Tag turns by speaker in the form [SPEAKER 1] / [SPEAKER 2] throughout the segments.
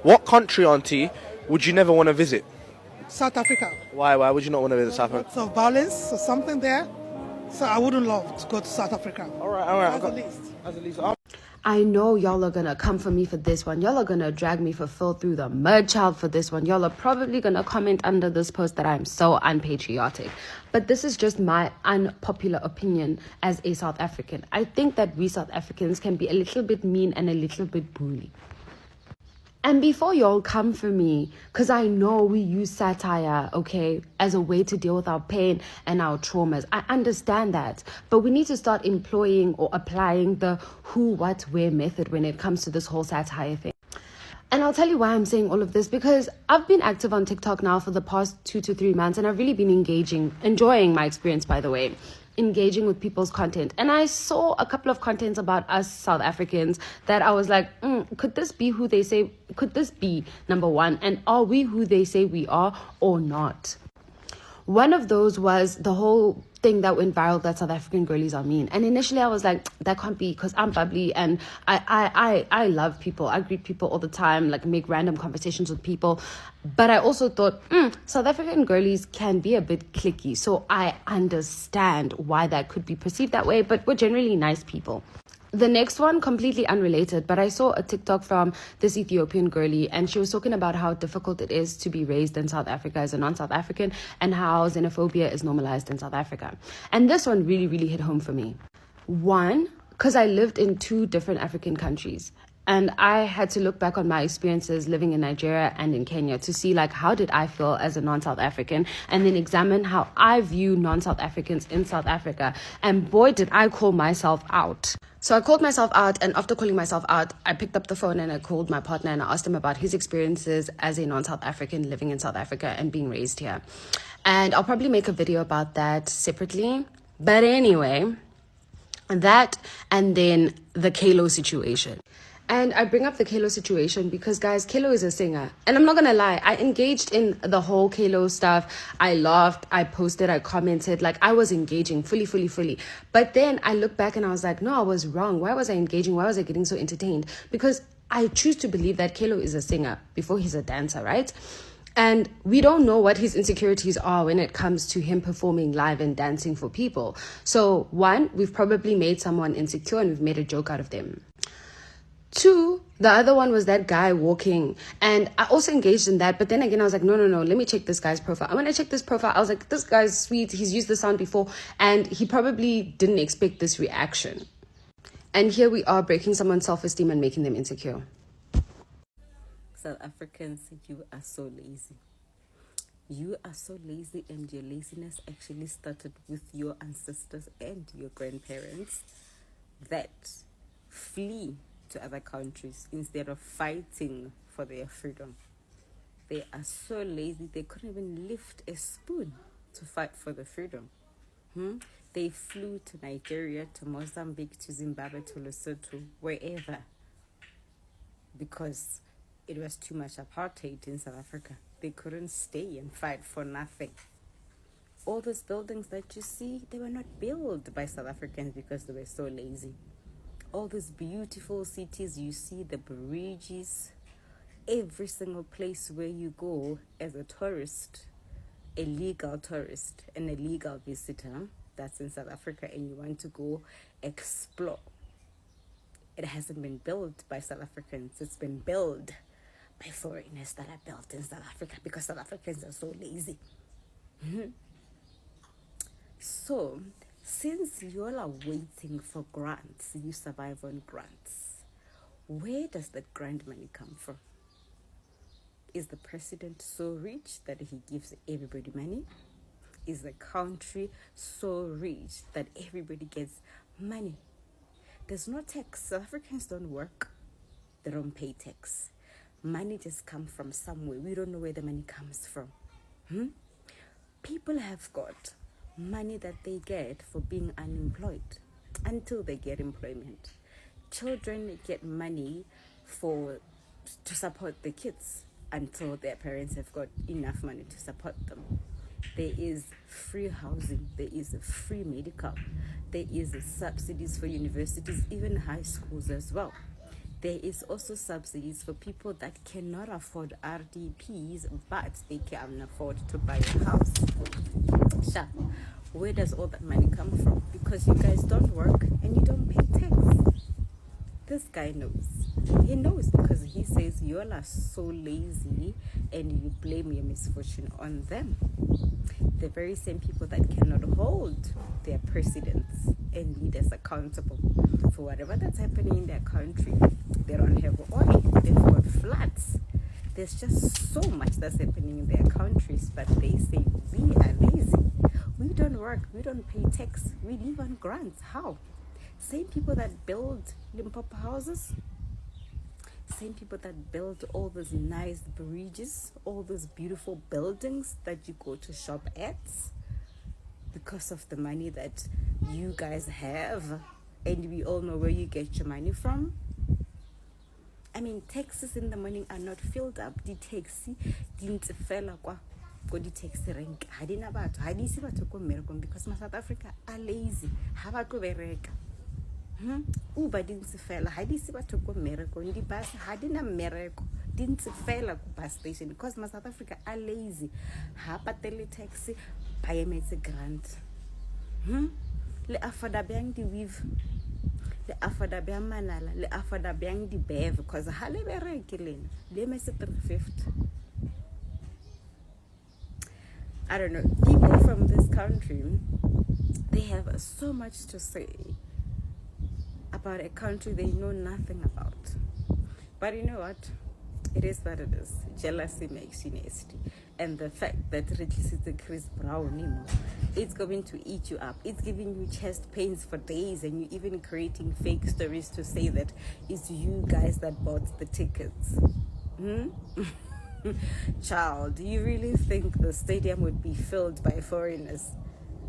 [SPEAKER 1] What country, Auntie, would you never want to visit?
[SPEAKER 2] South Africa.
[SPEAKER 1] Why? Why would you not want to visit South Africa?
[SPEAKER 2] Lots of violence or something there. So I wouldn't love to go to South Africa.
[SPEAKER 1] All right.
[SPEAKER 2] That's the least.
[SPEAKER 1] As at least,
[SPEAKER 3] I know y'all are gonna come for me for this one. Y'all are gonna drag me for Phil through the mud, child, for this one. Y'all are probably gonna comment under this post that I'm so unpatriotic. But this is just my unpopular opinion as a South African. I think that we South Africans can be a little bit mean and a little bit bully. And before y'all come for me, because I know we use satire, okay, as a way to deal with our pain and our traumas. I understand that. But we need to start employing or applying the who, what, where method when it comes to this whole satire thing. And I'll tell you why I'm saying all of this, because I've been active on TikTok now for the past 2 to 3 months, and I've really been enjoying my experience, by the way, engaging with people's content. And I saw a couple of contents about us South Africans that I was like, could this be who they say, could this be number one? And are we who they say we are or not? One of those was the whole thing that went viral that South African girlies are mean. And initially I was like, that can't be, because I'm bubbly and I love people. I greet people all the time, like make random conversations with people. But I also thought, South African girlies can be a bit cliquey. So I understand why that could be perceived that way, but we're generally nice people. The next one, completely unrelated, but I saw a TikTok from this Ethiopian girlie, and she was talking about how difficult it is to be raised in South Africa as a non-South African and how xenophobia is normalized in South Africa. And this one really, really hit home for me. One, because I lived in 2 different African countries. And I had to look back on my experiences living in Nigeria and in Kenya to see, like, how did I feel as a non-South African, and then examine how I view non-South Africans in South Africa. And boy, did I call myself out. So I called myself out, and after calling myself out, I picked up the phone and I called my partner and I asked him about his experiences as a non-South African living in South Africa and being raised here. And I'll probably make a video about that separately. But anyway, that and then the Kalo situation. And I bring up the Kalo situation because, guys, Kalo is a singer. And I'm not going to lie, I engaged in the whole Kalo stuff. I laughed, I posted, I commented. Like, I was engaging fully. But then I look back and I was like, no, I was wrong. Why was I engaging? Why was I getting so entertained? Because I choose to believe that Kalo is a singer before he's a dancer, right? And we don't know what his insecurities are when it comes to him performing live and dancing for people. So, one, we've probably made someone insecure and we've made a joke out of them. 2, the other one was that guy walking, and I also engaged in that, but then again I was like, no, let me check this guy's profile. And when I checked this profile, I was like, this guy's sweet, he's used the sound before, and he probably didn't expect this reaction. And here we are breaking someone's self-esteem and making them insecure.
[SPEAKER 4] South Africans, you are so lazy. You are so lazy, and your laziness actually started with your ancestors and your grandparents that flee to other countries instead of fighting for their freedom. They are so lazy, they couldn't even lift a spoon to fight for the freedom. They flew to Nigeria, to Mozambique, to Zimbabwe, to Lesotho, wherever, because it was too much apartheid in South Africa. They couldn't stay and fight for nothing. All those buildings that you see, they were not built by South Africans because they were so lazy. All these beautiful cities you see, the bridges, every single place where you go as a tourist, a legal tourist and a legal visitor that's in South Africa, and you want to go explore, it hasn't been built by South Africans. It's been built by foreigners that are built in South Africa because South Africans are so lazy. So, since you all are waiting for grants, you survive on grants. Where does the grant money come from? Is the president so rich that he gives everybody money? Is the country so rich that everybody gets money? There's no tax. South Africans don't work. They don't pay tax. Money just comes from somewhere. We don't know where the money comes from. People have got money that they get for being unemployed until they get employment. Children get money to support the kids until their parents have got enough money to support them. There is free housing, there is a free medical, there is subsidies for universities, even high schools as well. There is also subsidies for people that cannot afford RDPs, but they can afford to buy a house. Sha, where does all that money come from? Because you guys don't work and you don't pay tax. This guy knows. He knows because he says you all are so lazy and you blame your misfortune on them. The very same people that cannot hold their presidents and leaders accountable for whatever that's happening in their country. They don't have oil, they've got floods. There's just so much that's happening in their countries, but they say we are lazy. We don't work, we don't pay tax, we live on grants. How? Same people that build Limpopo houses, same people that build all those nice bridges, all those beautiful buildings that you go to shop at because of the money that you guys have, and we all know where you get your money from. I mean, taxes in the morning are not filled up. The taxi didn't fell kwa the taxi rank. I didn't about I didn't see what to go because my South Africa are lazy. Have a go bereka. Uber didn't fail. I didn't see what to go miracle. In the bus, I didn't miracle. Didn't fail at the bus station because my South Africa are lazy. Hapa tele taxi, pay me a grant. Le afada bang di weave. Le afada bang manala. Le afada bang di bev because hale berekilin. Le me se 350. I don't know. People from this country, they have so much to say about a country they know nothing about. But you know what? It is what it is. Jealousy makes you nasty. And the fact that Chris Brown, it's going to eat you up. It's giving you chest pains for days, and you're even creating fake stories to say that it's you guys that bought the tickets. Child, do you really think the stadium would be filled by foreigners?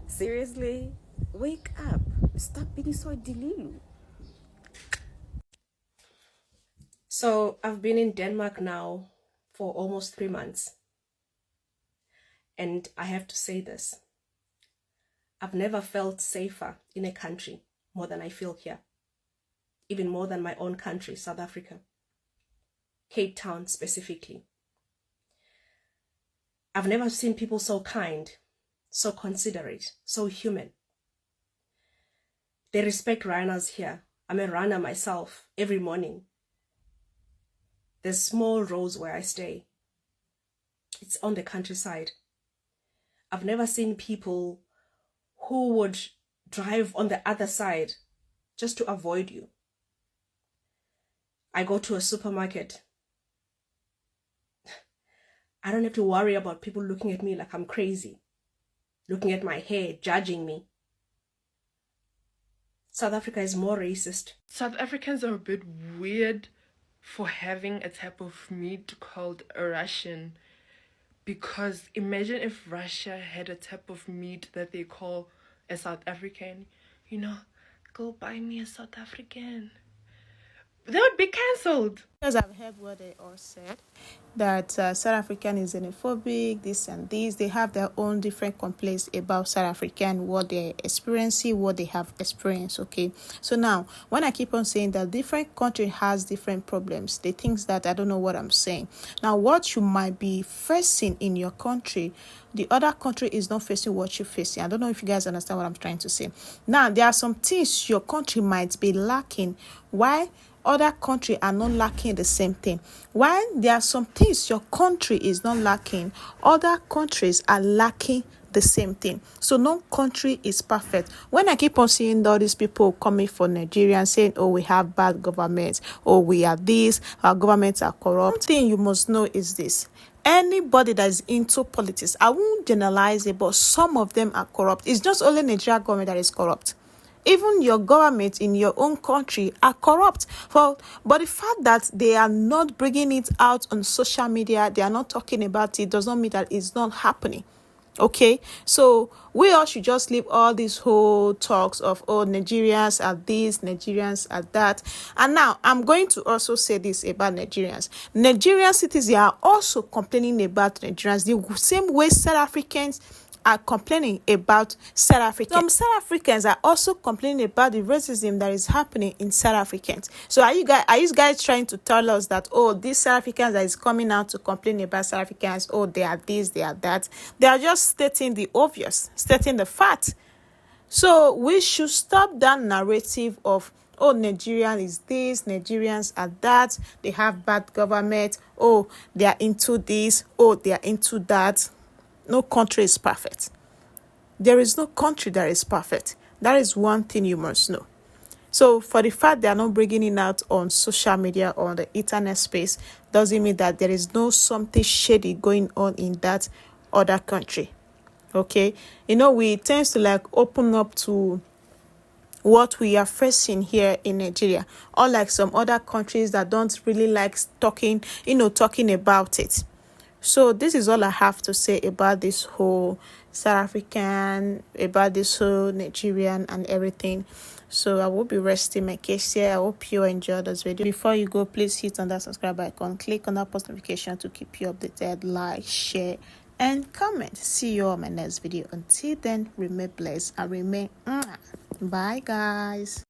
[SPEAKER 4] Seriously? Wake up. Stop being so delilu.
[SPEAKER 5] So I've been in Denmark now for almost 3 months. And I have to say this. I've never felt safer in a country more than I feel here. Even more than my own country, South Africa. Cape Town specifically. I've never seen people so kind, so considerate, so human. They respect runners here. I'm a runner myself every morning. There's small roads where I stay. It's on the countryside. I've never seen people who would drive on the other side just to avoid you. I go to a supermarket. I don't have to worry about people looking at me like I'm crazy, looking at my hair, judging me. South Africa is more racist.
[SPEAKER 6] South Africans are a bit weird for having a type of meat called a Russian, because imagine if Russia had a type of meat that they call a South African, go buy me a South African. They would be cancelled.
[SPEAKER 7] Because I've heard what they all said, that South African is xenophobic, this and this. They have their own different complaints about South African, what they're experiencing, what they have experienced, okay? So now, when I keep on saying that different country has different problems, they think that I don't know what I'm saying. Now, what you might be facing in your country, the other country is not facing what you're facing. I don't know if you guys understand what I'm trying to say. Now, there are some things your country might be lacking. Why? Other countries are not lacking the same thing. While there are some things your country is not lacking, other countries are lacking the same thing. So no country is perfect. When I keep on seeing all these people coming for Nigeria saying, oh, we have bad government, oh, we are this, our governments are corrupt. One thing you must know is this. Anybody that is into politics, I won't generalize it, but some of them are corrupt. It's just only Nigeria government that is corrupt. Even your government in your own country are corrupt. But the fact that they are not bringing it out on social media, they are not talking about it, does not mean that it's not happening. Okay, so we all should just leave all these whole talks of, oh, Nigerians are this, Nigerians are that. And now I'm going to also say this about Nigerians. Nigerian citizens are also complaining about Nigerians the same way South Africans are complaining about South Africans. Some South Africans are also complaining about the racism that is happening in South Africans. So are you guys trying to tell us that, oh, these South Africans that is coming out to complain about South Africans, oh, they are this, they are that? They are just stating the obvious, stating the fact. So we should stop that narrative of, oh, Nigerian is this, Nigerians are that, they have bad government, oh, they are into this, oh, they are into that. No country is perfect. There is no country that is perfect. That is one thing you must know. So for the fact they are not bringing it out on social media or on the internet space doesn't mean that there is no something shady going on in that other country. Okay? You know, we tend to like open up to what we are facing here in Nigeria, unlike some other countries that don't really like talking about it. So this is all I have to say about this whole South African, about this whole Nigerian and everything. So I will be resting my case here. I hope you enjoyed this video. Before you go, please hit on that subscribe icon, click on that post notification to keep you updated, like, share, and comment. See you on my next video. Until then, remain blessed and remain. Bye, guys.